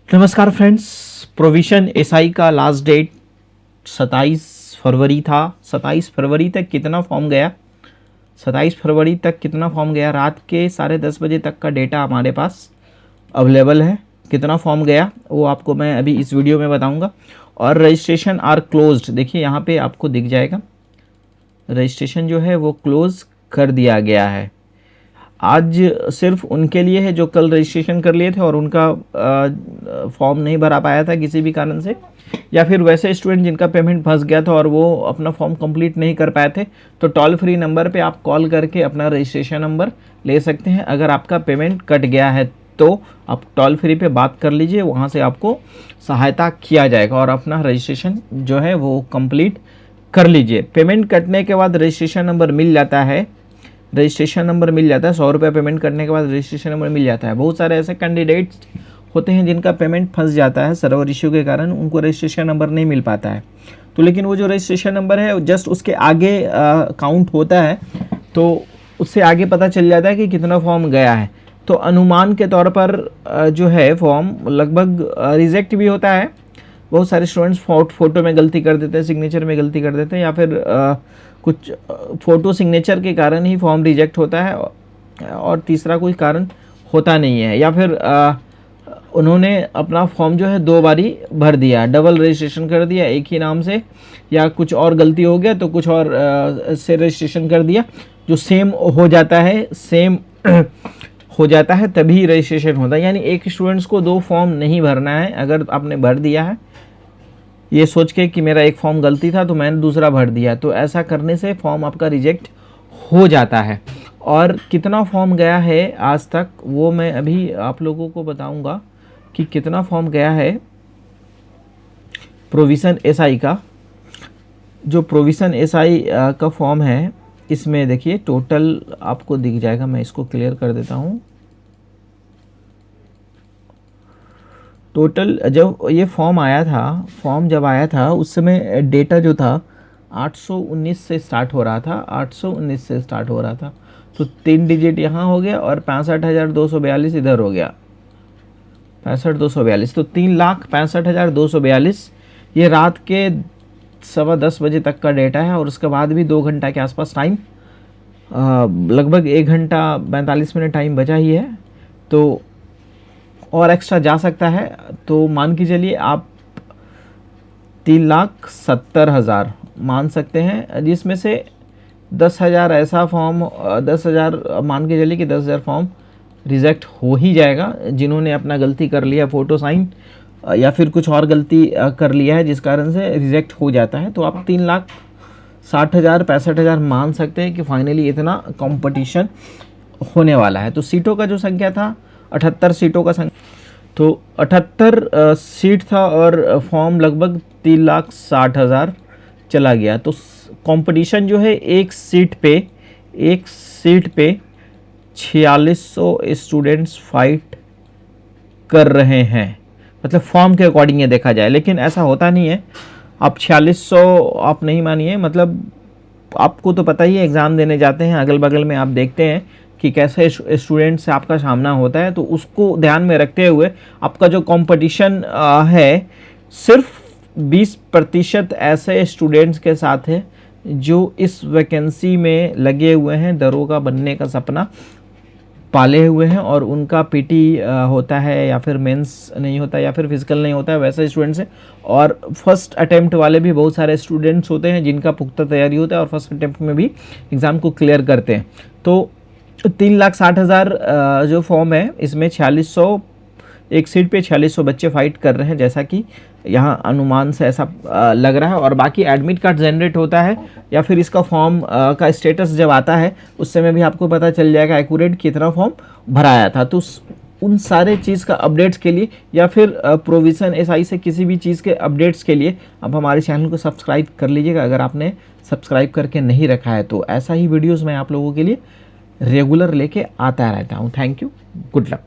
नमस्कार friends. Provision SI का last date 27 फरवरी था। 27 फरवरी तक कितना फॉर्म गया, 27 फरवरी तक कितना फॉर्म गया, रात के 10:30 बजे तक का डेटा हमारे पास अवेलेबल है। कितना फॉर्म गया वो आपको मैं अभी इस वीडियो में बताऊंगा। और रजिस्ट्रेशन आर क्लोज्ड, देखिए यहाँ पे आपको दिख जाएगा रजिस्ट्रेशन जो है वो क्लोज कर दिया गया है। आज सिर्फ उनके लिए है जो कल रजिस्ट्रेशन कर लिए थे और उनका फॉर्म नहीं भरा पाया था किसी भी कारण से, या फिर वैसे स्टूडेंट जिनका पेमेंट फंस गया था और वो अपना फॉर्म कंप्लीट नहीं कर पाए थे, तो टोल फ्री नंबर पे आप कॉल करके अपना रजिस्ट्रेशन नंबर ले सकते हैं। अगर आपका पेमेंट कट गया है तो आप टोल फ्री पे बात कर लीजिए, वहाँ से आपको सहायता किया जाएगा और अपना रजिस्ट्रेशन जो है वो कंप्लीट कर लीजिए। पेमेंट कटने के बाद रजिस्ट्रेशन नंबर मिल जाता है, रजिस्ट्रेशन नंबर मिल जाता है। 100 रुपये पेमेंट करने के बाद रजिस्ट्रेशन नंबर मिल जाता है। बहुत सारे ऐसे कैंडिडेट्स होते हैं जिनका पेमेंट फंस जाता है सर्वर इश्यू के कारण, उनको रजिस्ट्रेशन नंबर नहीं मिल पाता है। तो लेकिन वो जो रजिस्ट्रेशन नंबर है जस्ट उसके आगे काउंट होता है, तो उससे आगे पता चल जाता है कि कितना फॉर्म गया है। तो अनुमान के तौर पर जो है फॉर्म लगभग रिजेक्ट भी होता है। बहुत सारे स्टूडेंट्स फ़ोटो में गलती कर देते हैं, सिग्नेचर में गलती कर देते हैं, या फिर कुछ फ़ोटो सिग्नेचर के कारण ही फॉर्म रिजेक्ट होता है और तीसरा कोई कारण होता नहीं है। या फिर उन्होंने अपना फॉर्म जो है 2 बारी भर दिया, डबल रजिस्ट्रेशन कर दिया एक ही नाम से, या कुछ और गलती हो गया तो कुछ और से रजिस्ट्रेशन कर दिया, जो सेम हो जाता है, सेम हो जाता है तभी रजिस्ट्रेशन होता है। यानी एक स्टूडेंट्स को 2 फॉर्म नहीं भरना है। अगर आपने भर दिया है ये सोच के कि मेरा एक फॉर्म गलती था तो मैंने दूसरा भर दिया, तो ऐसा करने से फॉर्म आपका रिजेक्ट हो जाता है। और कितना फॉर्म गया है आज तक वो मैं अभी आप लोगों को बताऊंगा कि कितना फॉर्म गया है प्रोविजन एसआई का। जो प्रोविजन एसआई का फॉर्म है इसमें देखिए टोटल आपको दिख जाएगा। मैं इसको क्लियर कर देता हूँ। टोटल जब ये फॉर्म जब आया था उस समय डेटा जो था 819 से स्टार्ट हो रहा था, 819 से स्टार्ट हो रहा था। तो 3 डिजिट यहाँ हो गया और 65,242 इधर हो गया, 65,242। तो 3,65,242 ये रात के 10:15 बजे तक का डेटा है। और उसके बाद भी 2 घंटा के आसपास टाइम, लगभग 1 घंटा 42 मिनट टाइम बचा ही है, तो और एक्स्ट्रा जा सकता है। तो मान के चलिए आप 3,70,000 मान सकते हैं, जिसमें से 10,000 ऐसा फॉर्म, 10,000 मान के चलिए कि 10,000 फॉर्म रिजेक्ट हो ही जाएगा जिन्होंने अपना गलती कर लिया, फ़ोटो साइन या फिर कुछ और गलती कर लिया है जिस कारण से रिजेक्ट हो जाता है। तो आप 3,60,000 65,000 मान सकते हैं कि फाइनली इतना कंपटीशन होने वाला है। तो सीटों का जो संख्या था 78 सीटों का संख्या, तो 78 सीट था और फॉर्म लगभग 3,60,000 चला गया। तो कंपटीशन जो है एक सीट पे 4600 स्टूडेंट्स फाइट कर रहे हैं, मतलब फॉर्म के अकॉर्डिंग ये देखा जाए। लेकिन ऐसा होता नहीं है, आप 4600 आप नहीं मानिए, मतलब आपको तो पता ही है, एग्ज़ाम देने जाते हैं अगल बगल में आप देखते हैं कि कैसे स्टूडेंट से आपका सामना होता है। तो उसको ध्यान में रखते हुए आपका जो कंपटीशन है सिर्फ 20% ऐसे स्टूडेंट्स के साथ है जो इस वैकेंसी में लगे हुए हैं, दरोगा बनने का सपना पाले हुए हैं और उनका पीटी होता है या फिर मेंस नहीं होता या फिर फिजिकल नहीं होता है, वैसे स्टूडेंट्स हैं। और फर्स्ट अटेम्प्ट वाले भी बहुत सारे स्टूडेंट्स होते हैं जिनका पुख्ता तैयारी होता है और फर्स्ट अटेम्प्ट में भी एग्ज़ाम को क्लियर करते हैं। तो 3,60,000 जो फॉर्म है इसमें 4600, एक सीट पे 4600 बच्चे फाइट कर रहे हैं, जैसा कि यहाँ अनुमान से ऐसा लग रहा है। और बाकी एडमिट कार्ड जनरेट होता है या फिर इसका फॉर्म का स्टेटस जब आता है उस समय भी आपको पता चल जाएगा एक्यूरेट कितना फॉर्म भराया था। तो उन सारे चीज़ का अपडेट्स के लिए या फिर प्रोविजन एसआई से किसी भी चीज़ के अपडेट्स के लिए आप हमारे चैनल को सब्सक्राइब कर लीजिएगा अगर आपने सब्सक्राइब करके नहीं रखा है। तो ऐसा ही वीडियोज़ मैं आप लोगों के लिए रेगुलर लेके आता रहता हूँ। Thank you, good luck.